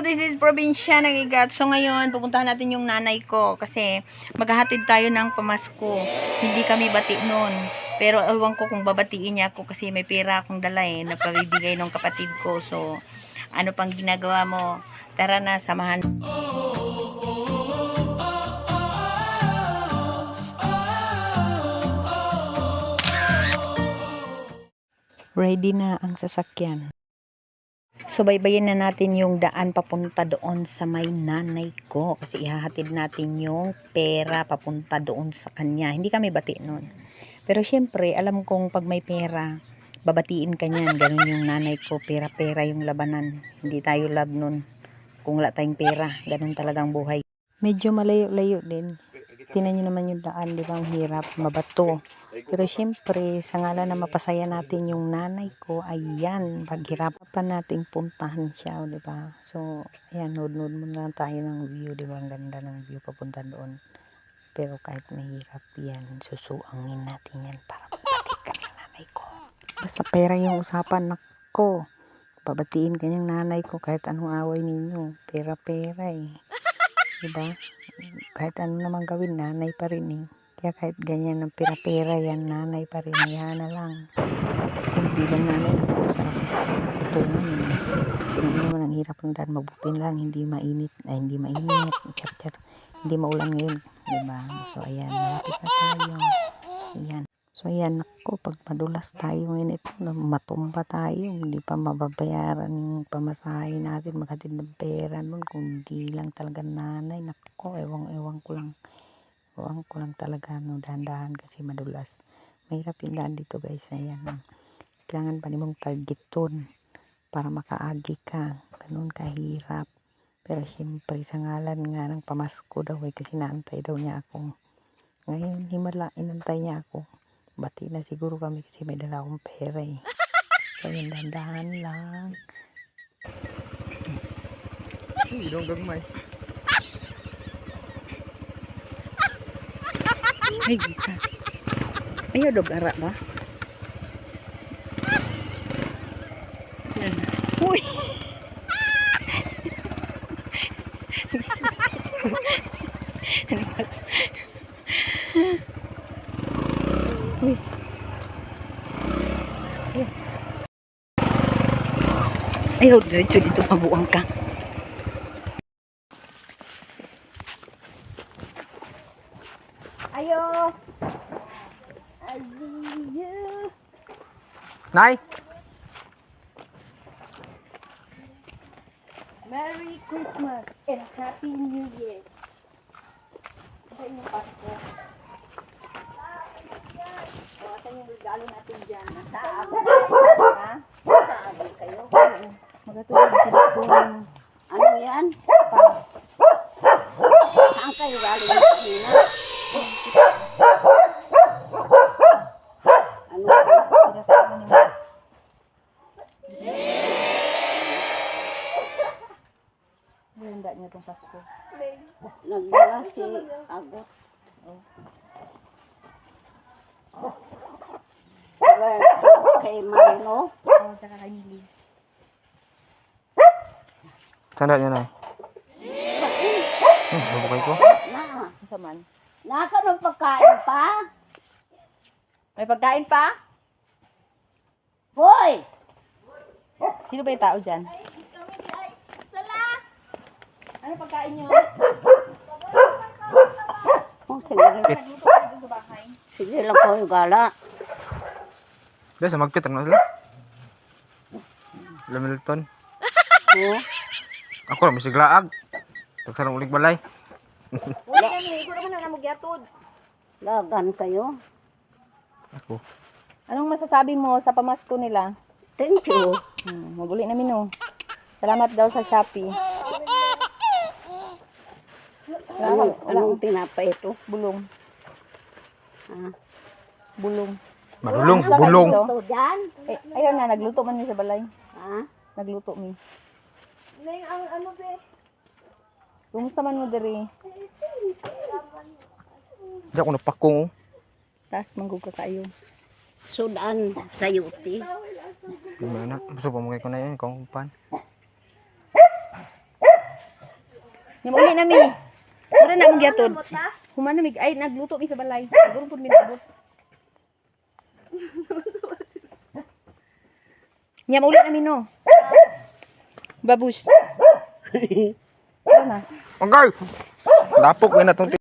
this is Probinsya Nagigat. So ngayon, pupuntahan natin yung nanay ko kasi maghahatid tayo ng pamasko. Hindi kami bati nun. Pero ewan ko kung babatiin niya ako kasi may pera akong dala na pabibigay ng kapatid ko. So, ano pang ginagawa mo? Tara na, samahan. Ready na ang sasakyan. So, baybayin na natin yung daan papunta doon sa may nanay ko. Kasi ihahatid natin yung pera papunta doon sa kanya. Hindi kami bati nun. Pero syempre, alam kong pag may pera, babatiin ka niyan. Ganun yung nanay ko. Pera-pera yung labanan. Hindi tayo love nun. Kung wala tayong pera, ganun talagang buhay. Medyo malayo-layo din. Tingnan nyo naman yung daan, di ba? Ang hirap, mabato. Pero syempre, sa ngalan na mapasaya natin yung nanay ko, ayan, paghirapan nating puntahan siya, di ba? So, ayan, nood-nood muna tayo ng view, di ba? Ang ganda ng view papunta doon. Pero kahit mahirap yan, susuangin natin yan para mabatid ka ng nanay ko. Basta pera yung usapan, nako. Babatiin kanyang nanay ko kahit anong away ninyo. Pera-pera eh. Diba? Kahit ano naman gawin, nanay pa rin eh. Kaya kahit ganyan ng pera-pera yan, nanay pa rin. Yan na lang. Hindi lang nanay ako sa tungan eh. Hindi naman ang hirap ng daan. Mabuti lang, hindi mainit. Ay, hindi mainit. Char-char. Hindi maulan ngayon. Diba? So, ayan. Malapit na tayo. Ayan. So, ayan. Ako, pag madulas tayo ngayon ito, matumba tayo. Hindi pa mababayaran yung pamasahe natin. Maghatid ng pera nun. Kung di lang talaga nanay. Nako, ewan ko lang. Ewan ko lang talaga. No, dahan-dahan kasi madulas. Mahirap yung daan dito guys. Ayan. Kailangan pa nimong targeton para makaagi ka. Ganun kahirap. Pero siyempre sa ngalan nga ng pamasko daw kasi naantay daw niya ako. Ngayon himala, inantay niya ako. Bati na siguro kami kasi may dala akong pera eh. So yun, dandahan lang. Idong gagmay. Ay, Jesus. Ayaw dog ara ba? Uy! Uy! Ayaw, diretso dito pabuang ka. Ayo! Adiyo! Nay! Merry Christmas and Happy New Year! Ito yung Pasko. Ito yung regalo natin dyan. Nasa-abo. Ha? Nasa-abo kayo? Magatulog sila po. Ano yan? Saan kayo galing na kanina? Ano yan? Handa niya itong Pasko. Nagdala si Agot. Kay Marino. Oo, tsaka kay Mili. Sanda niya nay. Bubukay ko. Na. Isa man. Naka ng pagkain pa? May pagkain pa? Hoy! Sino ba yung tao dyan? Ano pagkain nyo? Oh, sige lang. Nagluto kayo dun sa bahay. Sige lang po yung gala. Dahil sa magpit, ano sila? Lamilton. Oh, Ako lang, may siglaag. Tagsarang ulig balay. Wala kami, ikaw naman na namugyatod. lagan kayo. Ako. Anong masasabi mo sa pamasko nila? Thank you. Mabuli namin oh. Salamat daw sa Shopee. Anong tinapay ito? Bulong. Ah. Bulong. Marulong, Ano bulong. ito? Ito dyan? Eh, ayun nga, nagluto man niya sa balay. Ha? Nagluto mi. Ang ano be? Kumusta man mo diri? Di ako napakong. Taas manggug ka kayo. Sudan sa yuti. Gimana? Gusto pa mo ko na yun, kung pan. Nya uli na mi. Mura na mong gyatod. Human na mi ay nagluto mi sa balay. Siguro pud mi naabot. Nya uli na mi no. Babus. Ano na? Angay! Dapok, may natong